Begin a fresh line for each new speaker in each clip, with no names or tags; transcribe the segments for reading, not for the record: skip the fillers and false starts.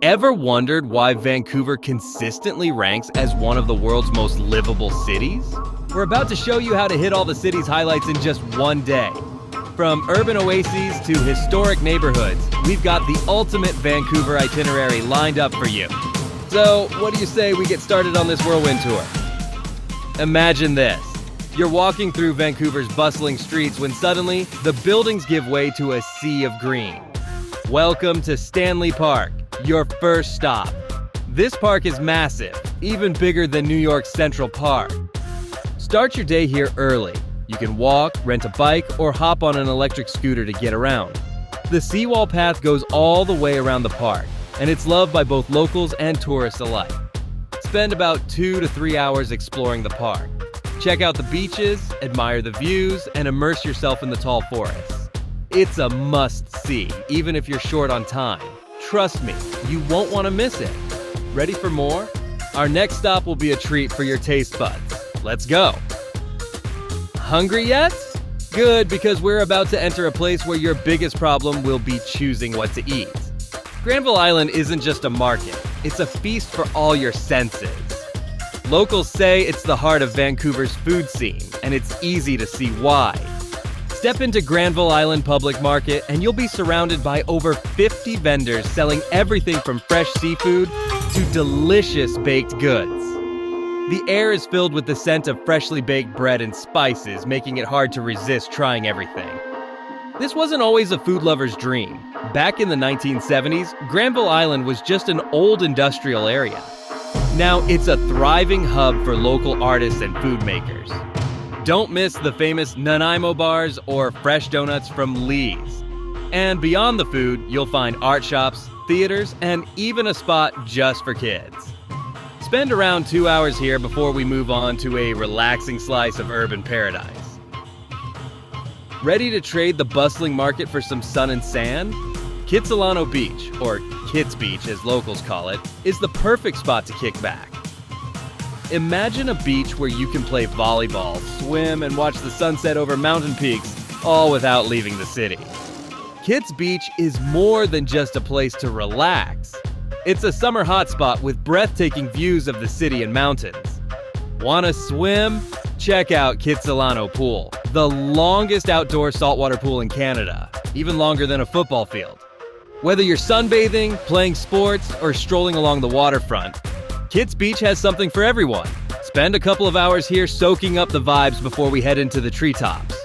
Ever wondered why Vancouver consistently ranks as one of the world's most livable cities? We're about to show you how to hit all the city's highlights in just one day. From urban oases to historic neighborhoods, we've got the ultimate Vancouver itinerary lined up for you. So, what do you say we get started on this whirlwind tour? Imagine this. You're walking through Vancouver's bustling streets when suddenly, the buildings give way to a sea of green. Welcome to Stanley Park, your first stop. This park is massive, even bigger than New York's Central Park. Start your day here early. You can walk, rent a bike, or hop on an electric scooter to get around. The seawall path goes all the way around the park, and it's loved by both locals and tourists alike. Spend about 2 to 3 hours exploring the park. Check out the beaches, admire the views, and immerse yourself in the tall forests. It's a must-see, even if you're short on time. Trust me, you won't want to miss it. Ready for more? Our next stop will be a treat for your taste buds. Let's go! Hungry yet? Good, because we're about to enter a place where your biggest problem will be choosing what to eat. Granville Island isn't just a market, it's a feast for all your senses. Locals say it's the heart of Vancouver's food scene, and it's easy to see why. Step into Granville Island Public Market and you'll be surrounded by over 50 vendors selling everything from fresh seafood to delicious baked goods. The air is filled with the scent of freshly baked bread and spices, making it hard to resist trying everything. This wasn't always a food lover's dream. Back in the 1970s, Granville Island was just an old industrial area. Now it's a thriving hub for local artists and food makers. Don't miss the famous Nanaimo bars or fresh donuts from Lee's. And beyond the food, you'll find art shops, theaters, and even a spot just for kids. Spend around 2 hours here before we move on to a relaxing slice of urban paradise. Ready to trade the bustling market for some sun and sand? Kitsilano Beach, or Kits Beach as locals call it, is the perfect spot to kick back. Imagine a beach where you can play volleyball, swim, and watch the sunset over mountain peaks, all without leaving the city. Kits Beach is more than just a place to relax. It's a summer hotspot with breathtaking views of the city and mountains. Wanna swim? Check out Kitsilano Pool, the longest outdoor saltwater pool in Canada, even longer than a football field. Whether you're sunbathing, playing sports, or strolling along the waterfront, Kits Beach has something for everyone. Spend a couple of hours here soaking up the vibes before we head into the treetops.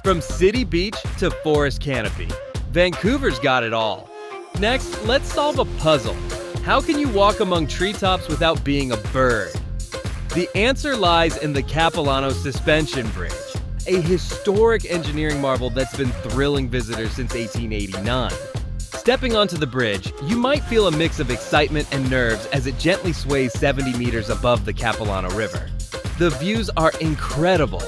From city beach to forest canopy, Vancouver's got it all. Next, let's solve a puzzle. How can you walk among treetops without being a bird? The answer lies in the Capilano Suspension Bridge, a historic engineering marvel that's been thrilling visitors since 1889. Stepping onto the bridge, you might feel a mix of excitement and nerves as it gently sways 70 meters above the Capilano River. The views are incredible.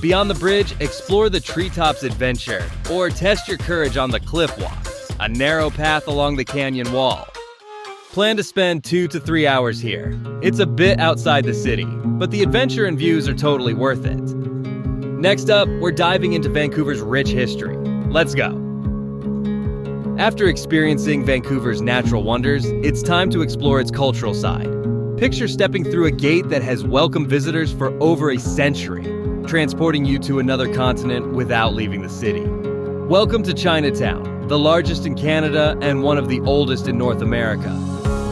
Beyond the bridge, explore the treetops adventure, or test your courage on the cliff walk, a narrow path along the canyon wall. Plan to spend 2 to 3 hours here. It's a bit outside the city, but the adventure and views are totally worth it. Next up, we're diving into Vancouver's rich history. Let's go. After experiencing Vancouver's natural wonders, it's time to explore its cultural side. Picture stepping through a gate that has welcomed visitors for over a century, transporting you to another continent without leaving the city. Welcome to Chinatown, the largest in Canada and one of the oldest in North America.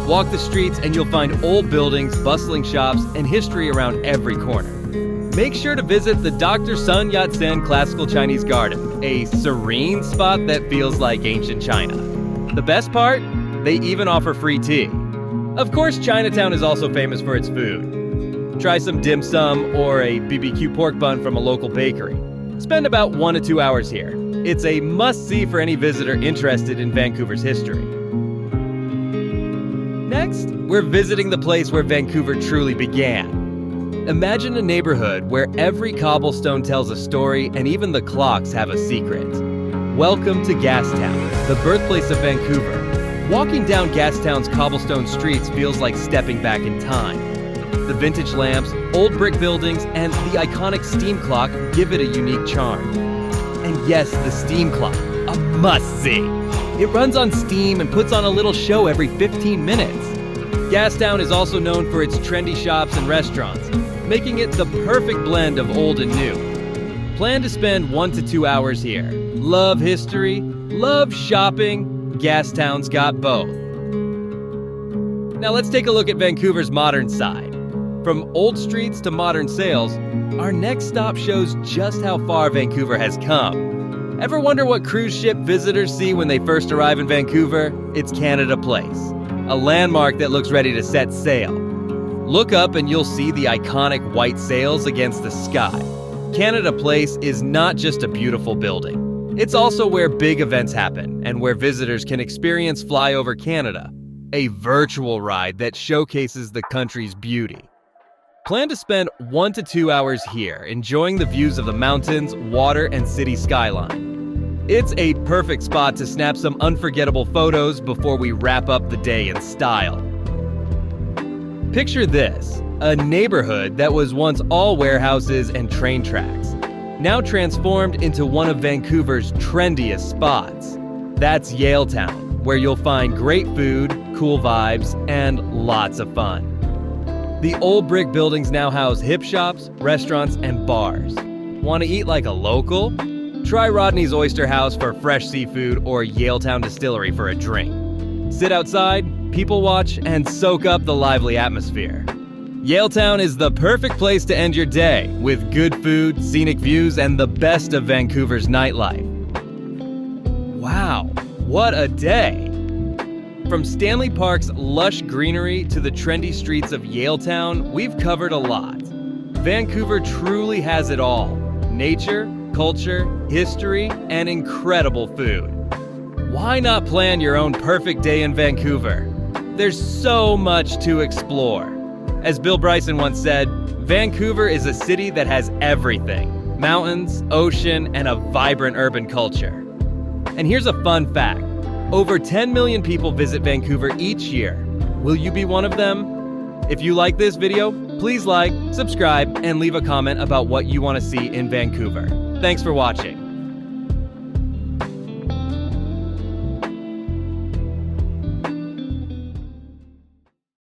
Walk the streets and you'll find old buildings, bustling shops, and history around every corner. Make sure to visit the Dr. Sun Yat-sen Classical Chinese Garden, a serene spot that feels like ancient China. The best part? They even offer free tea. Of course, Chinatown is also famous for its food. Try some dim sum or a BBQ pork bun from a local bakery. Spend about 1 to 2 hours here. It's a must-see for any visitor interested in Vancouver's history. Next, we're visiting the place where Vancouver truly began. Imagine a neighborhood where every cobblestone tells a story and even the clocks have a secret. Welcome to Gastown, the birthplace of Vancouver. Walking down Gastown's cobblestone streets feels like stepping back in time. The vintage lamps, old brick buildings, and the iconic steam clock give it a unique charm. And yes, the steam clock, a must-see. It runs on steam and puts on a little show every 15 minutes. Gastown is also known for its trendy shops and restaurants, making it the perfect blend of old and new. Plan to spend 1 to 2 hours here. Love history, love shopping, Gastown's got both. Now let's take a look at Vancouver's modern side. From old streets to modern sales, our next stop shows just how far Vancouver has come. Ever wonder what cruise ship visitors see when they first arrive in Vancouver? It's Canada Place, a landmark that looks ready to set sail. Look up and you'll see the iconic white sails against the sky. Canada Place is not just a beautiful building. It's also where big events happen and where visitors can experience FlyOver Canada, a virtual ride that showcases the country's beauty. Plan to spend 1 to 2 hours here, enjoying the views of the mountains, water, and city skyline. It's a perfect spot to snap some unforgettable photos before we wrap up the day in style. Picture this, a neighborhood that was once all warehouses and train tracks, now transformed into one of Vancouver's trendiest spots. That's Yaletown, where you'll find great food, cool vibes, and lots of fun. The old brick buildings now house hip shops, restaurants, and bars. Want to eat like a local? Try Rodney's Oyster House for fresh seafood or Yaletown Distillery for a drink. Sit outside, people watch, and soak up the lively atmosphere. Yaletown is the perfect place to end your day, with good food, scenic views, and the best of Vancouver's nightlife. Wow, what a day! From Stanley Park's lush greenery to the trendy streets of Yaletown, we've covered a lot. Vancouver truly has it all: nature, culture, history, and incredible food. Why not plan your own perfect day in Vancouver? There's so much to explore. As Bill Bryson once said, Vancouver is a city that has everything: mountains, ocean, and a vibrant urban culture. And here's a fun fact. Over 10 million people visit Vancouver each year. Will you be one of them? If you like this video, please like, subscribe, and leave a comment about what you want to see in Vancouver. Thanks for watching.